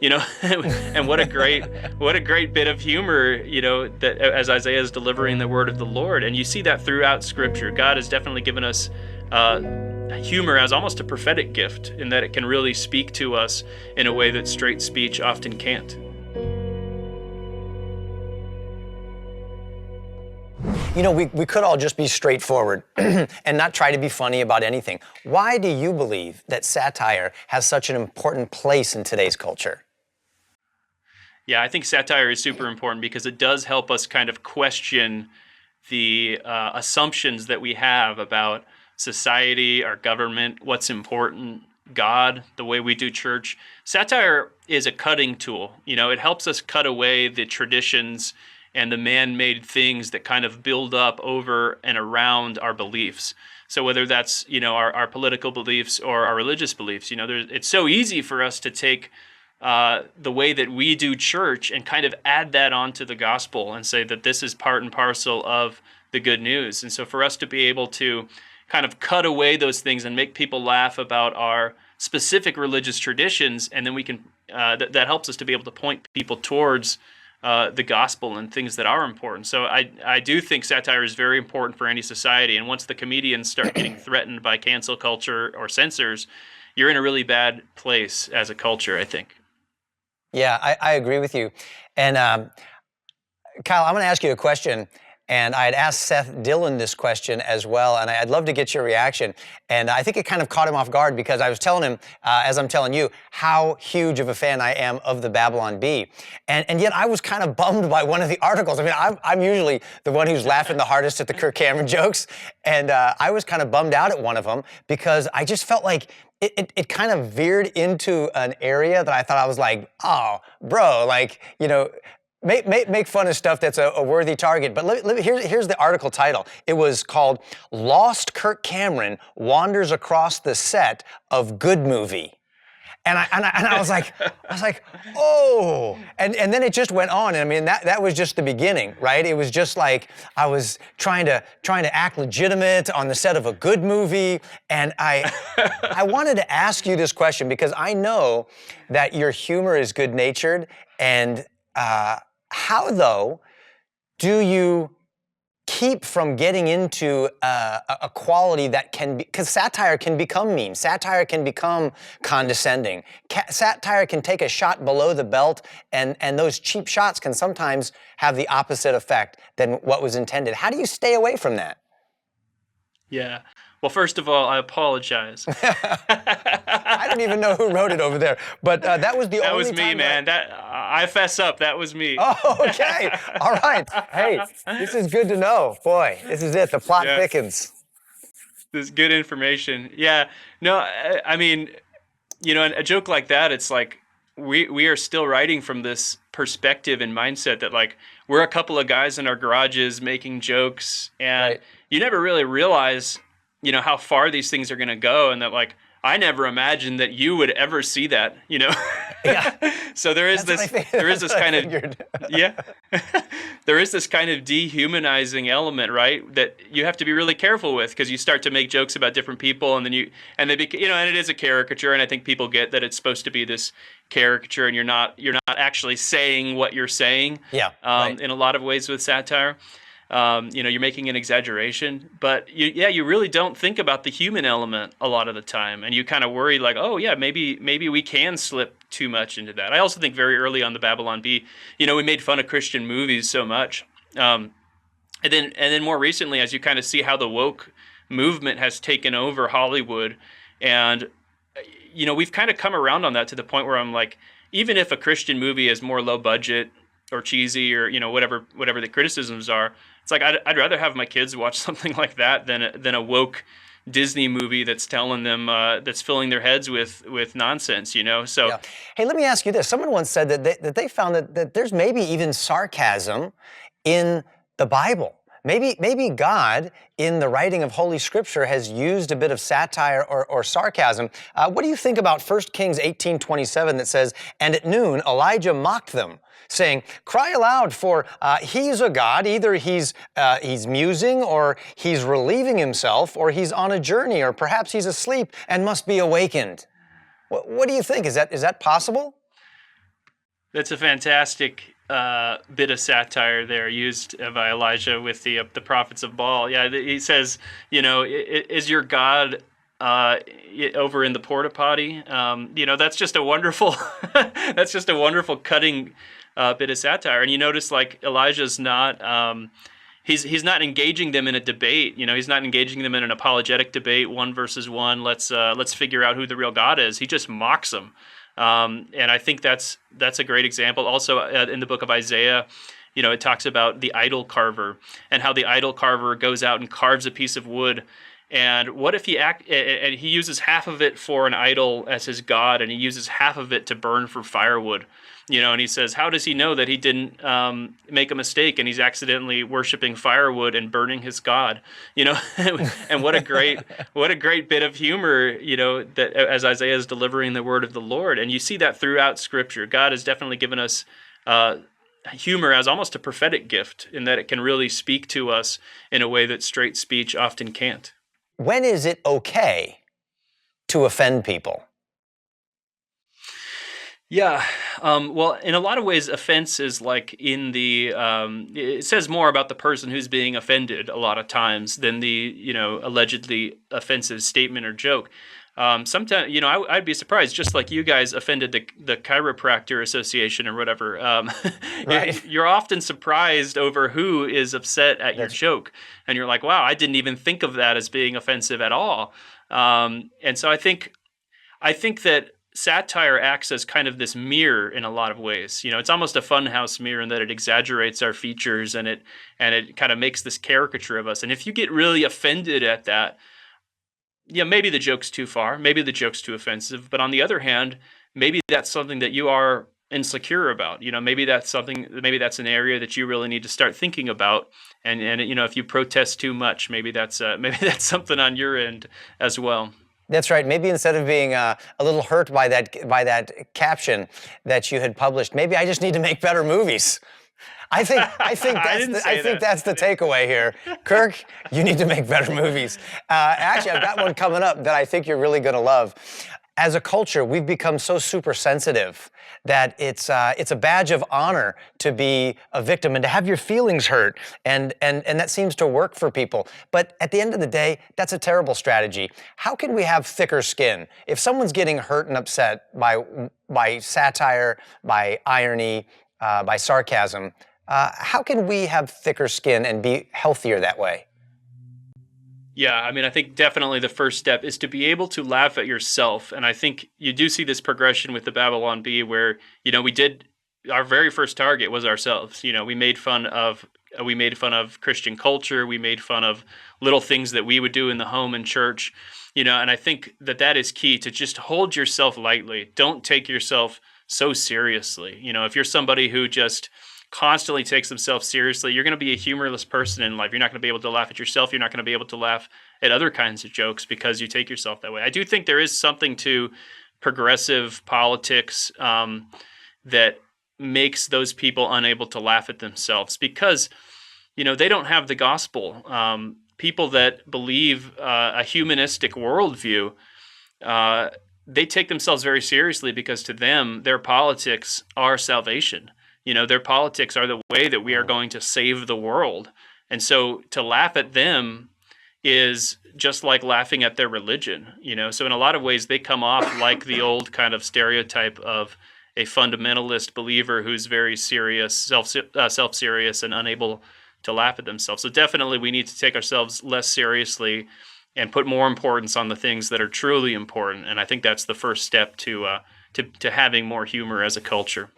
you know. And what a great bit of humor, you know, that as Isaiah is delivering the word of the Lord. And you see that throughout Scripture. God has definitely given us humor as almost a prophetic gift, in that it can really speak to us in a way that straight speech often can't. You know, we could all just be straightforward and not try to be funny about anything. Why do you believe that satire has such an important place in today's culture? Yeah, I think satire is super important because it does help us kind of question the assumptions that we have about society, our government, what's important, God, the way we do church. Satire is a cutting tool. You know, it helps us cut away the traditions and the man-made things that kind of build up over and around our beliefs. So whether that's, you know, our political beliefs or our religious beliefs, you know, it's so easy for us to take the way that we do church and kind of add that onto the gospel and say that this is part and parcel of the good news. And so for us to be able to kind of cut away those things and make people laugh about our specific religious traditions, and then we can that helps us to be able to point people towards the gospel and things that are important. So I do think satire is very important for any society. And once the comedians start getting threatened by cancel culture or censors, you're in a really bad place as a culture, I think. Yeah, I agree with you. And Kyle, I'm going to ask you a question. And I had asked Seth Dillon this question as well, and I'd love to get your reaction. And I think it kind of caught him off guard because I was telling him, as I'm telling you, how huge of a fan I am of the Babylon Bee. And yet I was kind of bummed by one of the articles. I mean, I'm usually the one who's laughing the hardest at the Kirk Cameron jokes. And I was kind of bummed out at one of them because I just felt like it kind of veered into an area that I thought I was like, oh, bro, like, you know, Make fun of stuff that's a worthy target. But here's the article title. It was called "Lost Kirk Cameron Wanders Across the Set of Good Movie." And I was like, oh, and then it just went on. And I mean, that was just the beginning, right? It was just like I was trying to act legitimate on the set of a good movie. And I wanted to ask you this question because I know that your humor is good-natured. And how, though, do you keep from getting into a quality that can be, because satire can become mean, satire can become condescending, satire can take a shot below the belt, and those cheap shots can sometimes have the opposite effect than what was intended. How do you stay away from that? Yeah. Well, first of all, I apologize. I don't even know who wrote it over there, but that was the that only was me, time man. I fess up. That was me. Oh, okay. All right. Hey, this is good to know. Boy, this is it. The plot thickens. This is good information. Yeah. No, I mean, you know, a joke like that, it's like we are still writing from this perspective and mindset that like we're a couple of guys in our garages making jokes, and you never really realize, you know, how far these things are going to go, and that like I never imagined that you would ever see that, you know. Yeah. So there is this kind of there is this kind of dehumanizing element, right? That you have to be really careful with because you start to make jokes about different people, and then you know, and it is a caricature, and I think people get that it's supposed to be this caricature, and you're not actually saying what you're saying. Yeah. In a lot of ways with satire. You know, you're making an exaggeration, but you really don't think about the human element a lot of the time, and you kind of worry like, oh yeah, maybe we can slip too much into that. I also think very early on the Babylon Bee, you know, we made fun of Christian movies so much, and then more recently, as you kind of see how the woke movement has taken over Hollywood, and you know, we've kind of come around on that to the point where I'm like, even if a Christian movie is more low budget or cheesy or, you know, whatever the criticisms are, it's like I'd rather have my kids watch something like that than a woke Disney movie that's telling them that's filling their heads with nonsense, you know. So hey, let me ask you this. Someone once said that they found that there's maybe even sarcasm in the Bible. Maybe God, in the writing of Holy Scripture, has used a bit of satire or sarcasm. What do you think about 1 Kings 18:27 that says, "And at noon Elijah mocked them, saying, 'Cry aloud, for he's a god. Either he's musing, or he's relieving himself, or he's on a journey, or perhaps he's asleep and must be awakened.'" What do you think? Is that possible? That's a fantastic bit of satire there used by Elijah with the prophets of Baal. Yeah, he says, is your God over in the porta potty? That's just a wonderful that's just a wonderful cutting bit of satire. And you notice like Elijah's not. He's not engaging them in a debate. He's not engaging them in an apologetic debate, one versus one. Let's figure out who the real God is. He just mocks them, and I think that's a great example. Also, in the book of Isaiah, it talks about the idol carver and how the idol carver goes out and carves a piece of wood. And what if and he uses half of it for an idol as his god, and he uses half of it to burn for firewood. And he says, how does he know that he didn't make a mistake and he's accidentally worshiping firewood and burning his god? And what a great bit of humor, that as Isaiah is delivering the word of the Lord. And you see that throughout Scripture. God has definitely given us humor as almost a prophetic gift in that it can really speak to us in a way that straight speech often can't. When is it okay to offend people? Yeah. Well, in a lot of ways, offense is like it says more about the person who's being offended a lot of times than the, allegedly offensive statement or joke. Sometimes, I'd be surprised, just like you guys offended the Chiropractor Association or whatever. Right. You're often surprised over who is upset at your joke. And you're like, wow, I didn't even think of that as being offensive at all. And so I think that satire acts as kind of this mirror in a lot of ways. It's almost a funhouse mirror in that it exaggerates our features and it kind of makes this caricature of us. And if you get really offended at that, yeah, maybe the joke's too far, maybe the joke's too offensive. But on the other hand, maybe that's something that you are insecure about. Maybe that's an area that you really need to start thinking about. And if you protest too much, maybe that's something on your end as well. That's right. Maybe instead of being a little hurt by that caption that you had published, maybe I just need to make better movies. I think that's the takeaway here. Kirk, you need to make better movies. Actually, I've got one coming up that I think you're really going to love. As a culture, we've become so super sensitive that it's a badge of honor to be a victim and to have your feelings hurt, and that seems to work for people. But at the end of the day, that's a terrible strategy. How can we have thicker skin? If someone's getting hurt and upset by satire, by irony, by sarcasm, how can we have thicker skin and be healthier that way? Yeah, I mean, I think definitely the first step is to be able to laugh at yourself. And I think you do see this progression with the Babylon Bee where, our very first target was ourselves. We made fun of Christian culture. We made fun of little things that we would do in the home and church, and I think that is key, to just hold yourself lightly. Don't take yourself so seriously. If you're somebody who just constantly takes themselves seriously, you're going to be a humorless person in life. You're not going to be able to laugh at yourself. You're not going to be able to laugh at other kinds of jokes because you take yourself that way. I do think there is something to progressive politics that makes those people unable to laugh at themselves because, they don't have the gospel. People that believe a humanistic worldview, they take themselves very seriously because to them, their politics are salvation. Their politics are the way that we are going to save the world. And so to laugh at them is just like laughing at their religion, So in a lot of ways, they come off like the old kind of stereotype of a fundamentalist believer who's very serious, self-serious, and unable to laugh at themselves. So definitely we need to take ourselves less seriously and put more importance on the things that are truly important. And I think that's the first step to having more humor as a culture.